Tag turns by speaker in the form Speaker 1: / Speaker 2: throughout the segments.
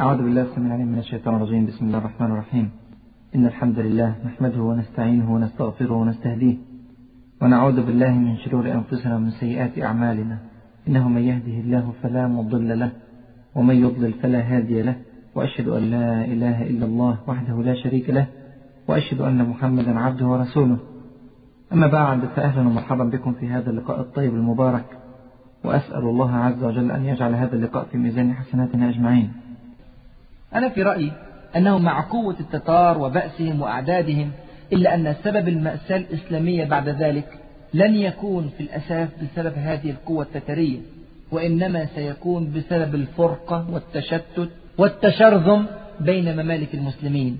Speaker 1: أعوذ بالله السميع العليم من الشيطان الرجيم. بسم الله الرحمن الرحيم. إن الحمد لله نحمده ونستعينه ونستغفره ونستهديه، ونعوذ بالله من شرور أنفسنا ومن سيئات أعمالنا. إنه من يهده الله فلا مضل له، ومن يضلل فلا هادي له، وأشهد أن لا إله إلا الله وحده لا شريك له، وأشهد أن محمدا عبده ورسوله. أما بعد، فأهلا ومرحبا بكم في هذا اللقاء الطيب المبارك، وأسأل الله عز وجل أن يجعل هذا اللقاء في ميزان حسناتنا أجمعين.
Speaker 2: أنا في رأيي أنه مع قوة التتار وبأسهم وأعدادهم، إلا أن سبب المأساة الإسلامية بعد ذلك لن يكون في الأساس بسبب هذه القوة التترية، وإنما سيكون بسبب الفرقة والتشتت والتشرذم بين ممالك المسلمين.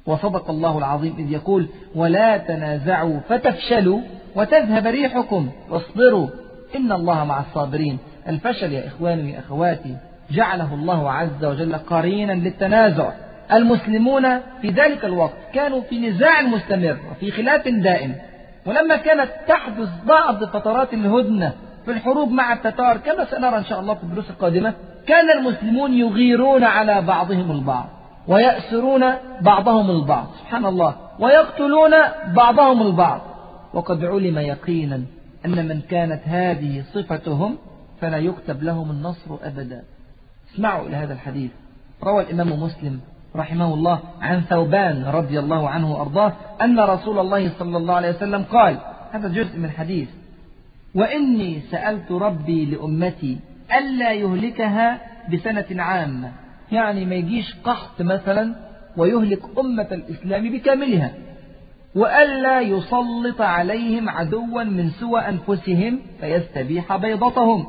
Speaker 2: وصدق الله العظيم إذ يقول: ولا تنازعوا فتفشلوا وتذهب ريحكم واصبروا إن الله مع الصابرين. الفشل يا إخواني يا أخواتي جعله الله عز وجل قرينا للتنازع. المسلمون في ذلك الوقت كانوا في نزاع مستمر وفي خلاف دائم، ولما كانت تحدث بعض فترات الهدنة في الحروب مع التتار كما سنرى إن شاء الله في الدروس القادمة، كان المسلمون يغيرون على بعضهم البعض ويأسرون بعضهم البعض، سبحان الله، ويقتلون بعضهم البعض. وقد علم يقينا أن من كانت هذه صفتهم فلا يكتب لهم النصر أبدا. اسمعوا إلى هذا الحديث. روى الإمام مسلم رحمه الله عن ثوبان رضي الله عنه وأرضاه أن رسول الله صلى الله عليه وسلم قال، هذا جزء من الحديث: وإني سألت ربي لأمتي ألا يهلكها بسنة عامة، يعني ما يجيش قحط مثلا ويهلك أمة الإسلام بكاملها، وألا يسلط عليهم عدوا من سوى أنفسهم فيستبيح بيضتهم،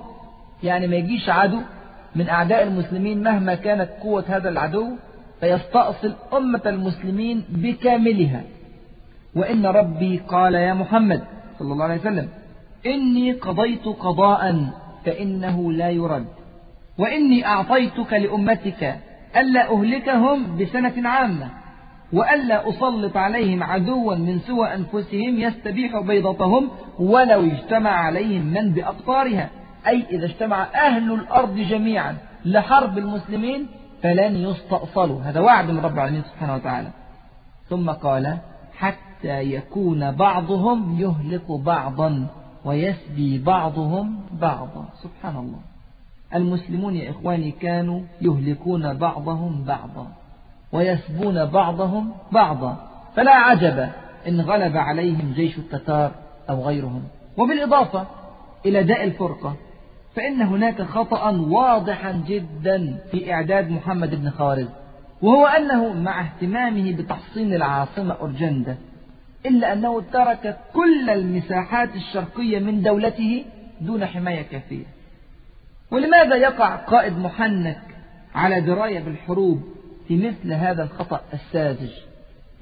Speaker 2: يعني ما يجيش عدو من أعداء المسلمين مهما كانت قوة هذا العدو فيستأصل أمة المسلمين بكاملها. وإن ربي قال يا محمد صلى الله عليه وسلم: إني قضيت قضاء فإنه لا يرد، وإني أعطيتك لأمتك ألا أهلكهم بسنة عامة، وألا أسلط عليهم عدوا من سوى أنفسهم يستبيح بيضتهم ولو اجتمع عليهم من بأقطارها، أي إذا اجتمع أهل الأرض جميعا لحرب المسلمين فلن يستأصلوا. هذا وعد من رب العالمين سبحانه وتعالى. ثم قال: حتى يكون بعضهم يهلك بعضا ويسبي بعضهم بعضا. سبحان الله، المسلمون يا إخواني كانوا يهلكون بعضهم بعضا ويسبون بعضهم بعضا، فلا عجب إن غلب عليهم جيش التتار أو غيرهم. وبالإضافة إلى داء الفرقة، فإن هناك خطأ واضحا جدا في إعداد محمد بن خوارزم، وهو أنه مع اهتمامه بتحصين العاصمة أورجندا إلا أنه ترك كل المساحات الشرقية من دولته دون حماية كافية. ولماذا يقع قائد محنك على دراية بالحروب في مثل هذا الخطأ الساذج؟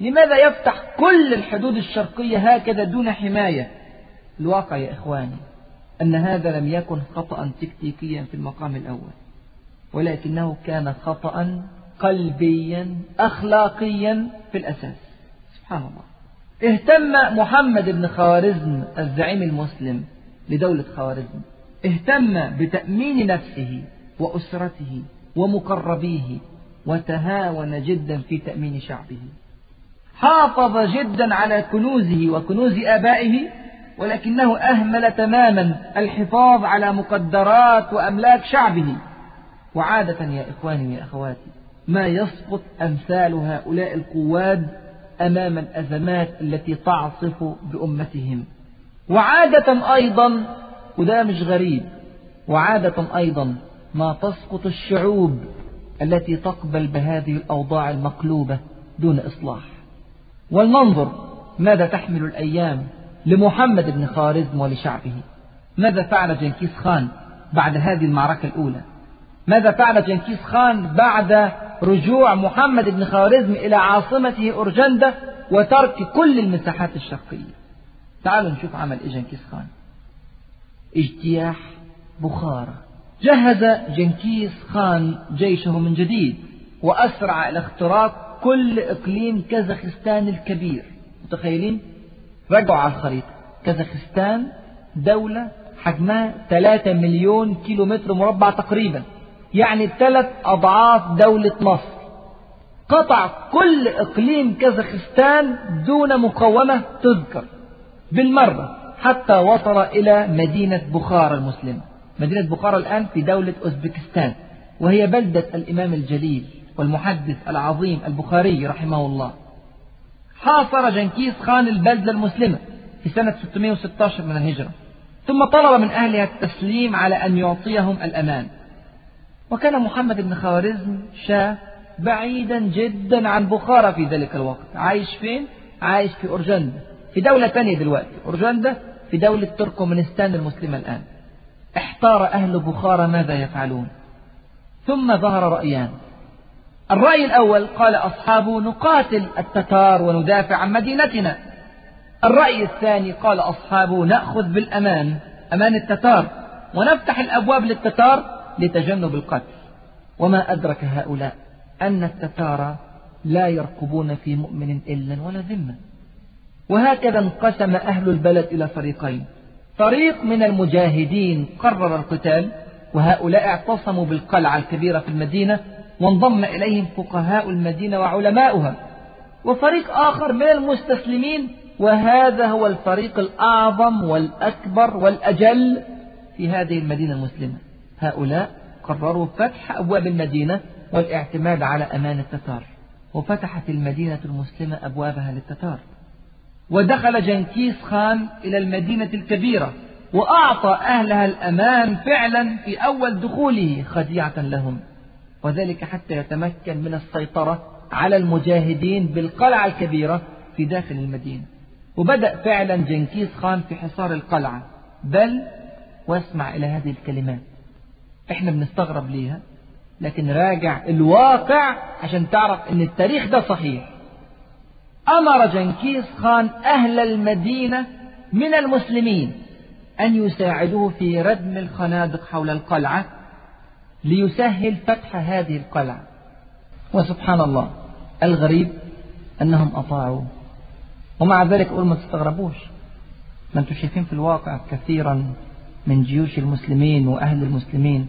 Speaker 2: لماذا يفتح كل الحدود الشرقية هكذا دون حماية؟ الواقع يا إخواني أن هذا لم يكن خطأ تكتيكيا في المقام الأول، ولكنه كان خطأ قلبيا أخلاقيا في الأساس. سبحان الله. اهتم محمد بن خوارزم الزعيم المسلم لدولة خوارزم، اهتم بتأمين نفسه وأسرته ومقربيه، وتهاون جدا في تأمين شعبه. حافظ جدا على كنوزه وكنوز آبائه، ولكنه أهمل تماما الحفاظ على مقدرات وأملاك شعبه. وعادة يا إخواني يا أخواتي ما يسقط أمثال هؤلاء القواد أمام الأزمات التي تعصف بأمتهم. وعادة أيضا، وده مش غريب، وعادة أيضا ما تسقط الشعوب التي تقبل بهذه الأوضاع المقلوبة دون إصلاح. ولننظر ماذا تحمل الأيام لمحمد بن خوارزم ولشعبه. ماذا فعل جنكيز خان بعد هذه المعركة الأولى؟ ماذا فعل جنكيز خان بعد رجوع محمد بن خوارزم إلى عاصمته أورجندا وترك كل المساحات الشرقية؟ تعالوا نشوف عمل إيه جنكيز خان. اجتياح بخارى. جهز جنكيز خان جيشه من جديد وأسرع إلى اختراق كل إقليم كازاخستان الكبير. متخيلين؟ رجعوا على الخريطة. كازاخستان دولة حجمها 3 مليون كيلومتر مربع تقريبا، يعني 3 أضعاف دولة مصر. قطع كل إقليم كازاخستان دون مقاومة تذكر بالمرة، حتى وصل إلى مدينة بخارى المسلمة. مدينة بخارى الآن في دولة أوزبكستان، وهي بلدة الإمام الجليل والمحدث العظيم البخاري رحمه الله. حاصر جنكيز خان البلدة المسلمة في سنة 616 من الهجرة، ثم طلب من أهلها التسليم على أن يعطيهم الأمان. وكان محمد بن خوارزم شاه بعيدا جدا عن بخارى في ذلك الوقت. عايش فين؟ عايش في أورجندا، في دولة تانية دلوقتي. أورجندا في دولة تركمانستان المسلمة الآن. احتار أهل بخارى ماذا يفعلون، ثم ظهر رأيان. الرأي الأول قال أصحابه نقاتل التتار وندافع عن مدينتنا. الرأي الثاني قال أصحابه نأخذ بالأمان، أمان التتار، ونفتح الأبواب للتتار لتجنب القتل. وما أدرك هؤلاء أن التتار لا يرقبون في مؤمن إلا ولا ذمة. وهكذا انقسم أهل البلد إلى فريقين. فريق من المجاهدين قرر القتال، وهؤلاء اعتصموا بالقلعة الكبيرة في المدينة، وانضم إليهم فقهاء المدينة وعلماؤها. وفريق آخر من المستسلمين، وهذا هو الفريق الأعظم والأكبر والأجل في هذه المدينة المسلمة. هؤلاء قرروا فتح أبواب المدينة والاعتماد على أمان التتار، وفتحت المدينة المسلمة أبوابها للتتار. ودخل جنكيز خان إلى المدينة الكبيرة، وأعطى أهلها الأمان فعلا في أول دخوله خديعة لهم، وذلك حتى يتمكن من السيطرة على المجاهدين بالقلعة الكبيرة في داخل المدينة. وبدأ فعلا جنكيز خان في حصار القلعة. بل واسمع إلى هذه الكلمات، احنا بنستغرب ليها، لكن راجع الواقع عشان تعرف ان التاريخ ده صحيح. أمر جنكيز خان أهل المدينة من المسلمين أن يساعدوه في ردم الخنادق حول القلعة ليسهل فتح هذه القلعة. وسبحان الله الغريب أنهم أطاعوا. ومع ذلك أقول ما تستغربوش، ما أنتم شايفين في الواقع كثيرا من جيوش المسلمين وأهل المسلمين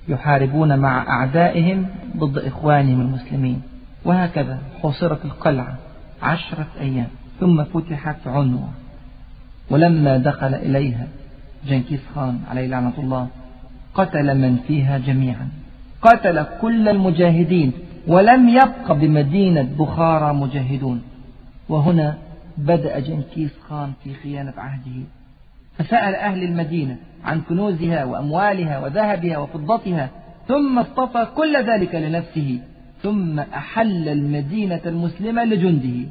Speaker 2: يحاربون مع أعدائهم ضد إخوانهم المسلمين. وهكذا حصرت القلعة 10 أيام، ثم فتحت عنوة. ولما دخل إليها جنكيز خان عليه لعنة الله قتل من فيها جميعا، قتل كل المجاهدين، ولم يبق بمدينة بخارى مجاهدون. وهنا بدأ جنكيز خان في خيانة عهده، فسأل أهل المدينة عن كنوزها وأموالها وذهبها وفضتها، ثم اصطفى كل ذلك لنفسه، ثم أحل المدينة المسلمة لجنده.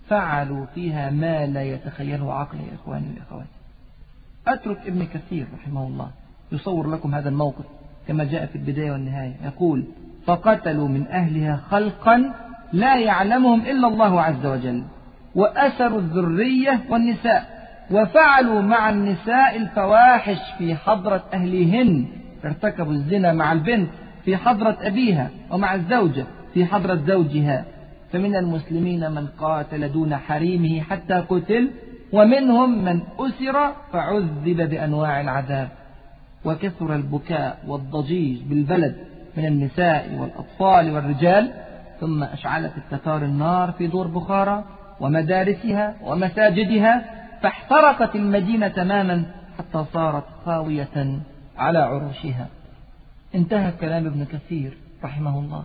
Speaker 2: فعلوا فيها ما لا يتخيله عقل يا إخواني وإخواتي. أترك ابن كثير رحمه الله يصور لكم هذا الموقف كما جاء في البداية والنهاية. يقول: فقتلوا من أهلها خلقا لا يعلمهم إلا الله عز وجل، وأسروا الذرية والنساء، وفعلوا مع النساء الفواحش في حضرة أهلهن، ارتكبوا الزنا مع البنت في حضرة أبيها، ومع الزوجة في حضرة زوجها. فمن المسلمين من قاتل دون حريمه حتى قتل، ومنهم من أسر فعذب بأنواع العذاب. وكثر البكاء والضجيج بالبلد من النساء والأطفال والرجال. ثم أشعلت التتار النار في دور بخارى ومدارسها ومساجدها، فاحترقت المدينة تماما حتى صارت خاوية على عروشها. انتهى كلام ابن كثير رحمه الله.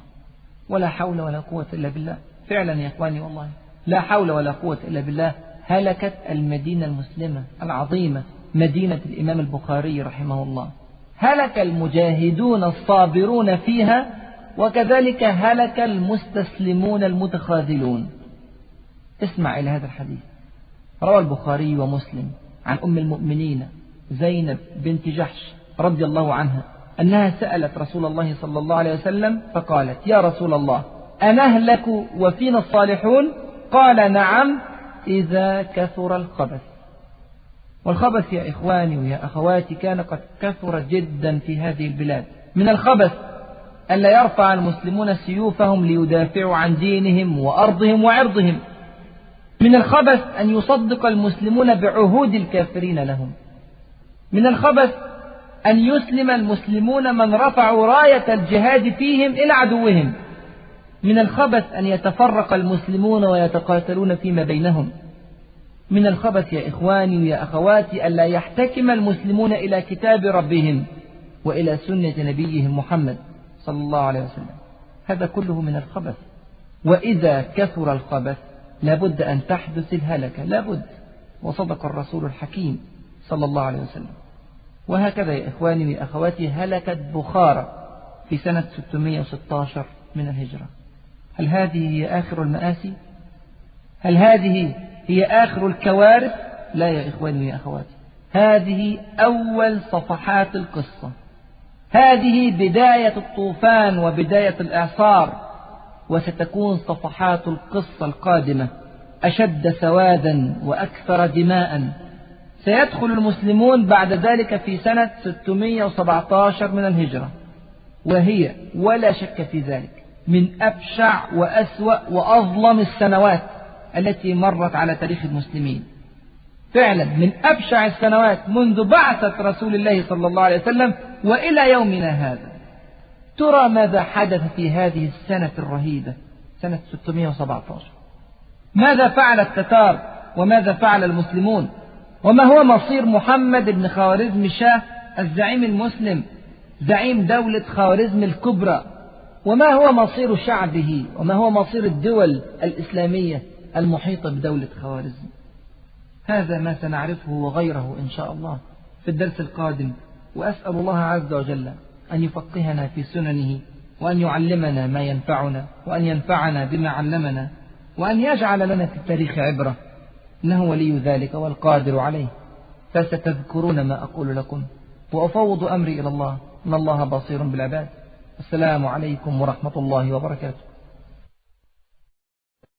Speaker 2: ولا حول ولا قوة إلا بالله. فعلا يا إخواني والله لا حول ولا قوة إلا بالله. هلكت المدينة المسلمة العظيمة مدينة الإمام البخاري رحمه الله. هلك المجاهدون الصابرون فيها، وكذلك هلك المستسلمون المتخاذلون. اسمع إلى هذا الحديث. روى البخاري ومسلم عن أم المؤمنين زينب بنت جحش رضي الله عنها أنها سألت رسول الله صلى الله عليه وسلم فقالت: يا رسول الله، أنهلك وفينا الصالحون؟ قال: نعم، إذا كثر الخبث. والخبث يا إخواني ويا أخواتي كان قد كثر جدا في هذه البلاد. من الخبث ألا يرفع المسلمون سيوفهم ليدافعوا عن دينهم وأرضهم وعرضهم. من الخبث أن يصدق المسلمون بعهود الكافرين لهم. من الخبث أن يسلم المسلمون من رفعوا راية الجهاد فيهم إلى عدوهم. من الخبث أن يتفرق المسلمون ويتقاتلون فيما بينهم. من الخبث يا إخواني ويا أخواتي ألا يحتكم المسلمون إلى كتاب ربهم وإلى سنة نبيهم محمد صلى الله عليه وسلم. هذا كله من الخبث. وإذا كثر الخبث لابد أن تحدث الهلكة، لابد. وصدق الرسول الحكيم صلى الله عليه وسلم. وهكذا يا إخواني ويا أخواتي هلكت بخارى في سنة 616 من الهجرة. هل هذه هي آخر المآسي؟ هل هذه هي آخر الكوارث؟ لا يا إخواني ويا أخواتي، هذه أول صفحات القصة. هذه بداية الطوفان وبداية الإعصار، وستكون صفحات القصة القادمة أشد سوادا وأكثر دماء. سيدخل المسلمون بعد ذلك في سنة 617 من الهجرة، وهي ولا شك في ذلك من أبشع وأسوأ وأظلم السنوات التي مرت على تاريخ المسلمين. فعلا من أبشع السنوات منذ بعثة رسول الله صلى الله عليه وسلم وإلى يومنا هذا. ترى ماذا حدث في هذه السنة الرهيبة، سنة 617؟ ماذا فعل التتار وماذا فعل المسلمون؟ وما هو مصير محمد بن خوارزم شاه الزعيم المسلم، زعيم دولة خوارزم الكبرى؟ وما هو مصير شعبه؟ وما هو مصير الدول الإسلامية المحيطة بدولة خوارزم؟ هذا ما سنعرفه وغيره إن شاء الله في الدرس القادم. وأسأل الله عز وجل أن يفقهنا في سننه، وأن يعلمنا ما ينفعنا، وأن ينفعنا بما علمنا، وأن يجعل لنا في التاريخ عبرة، إنه ولي ذلك والقادر عليه. فستذكرون ما أقول لكم، وأفوض أمري إلى الله، إن الله بصير بالعباد. السلام عليكم ورحمة الله وبركاته.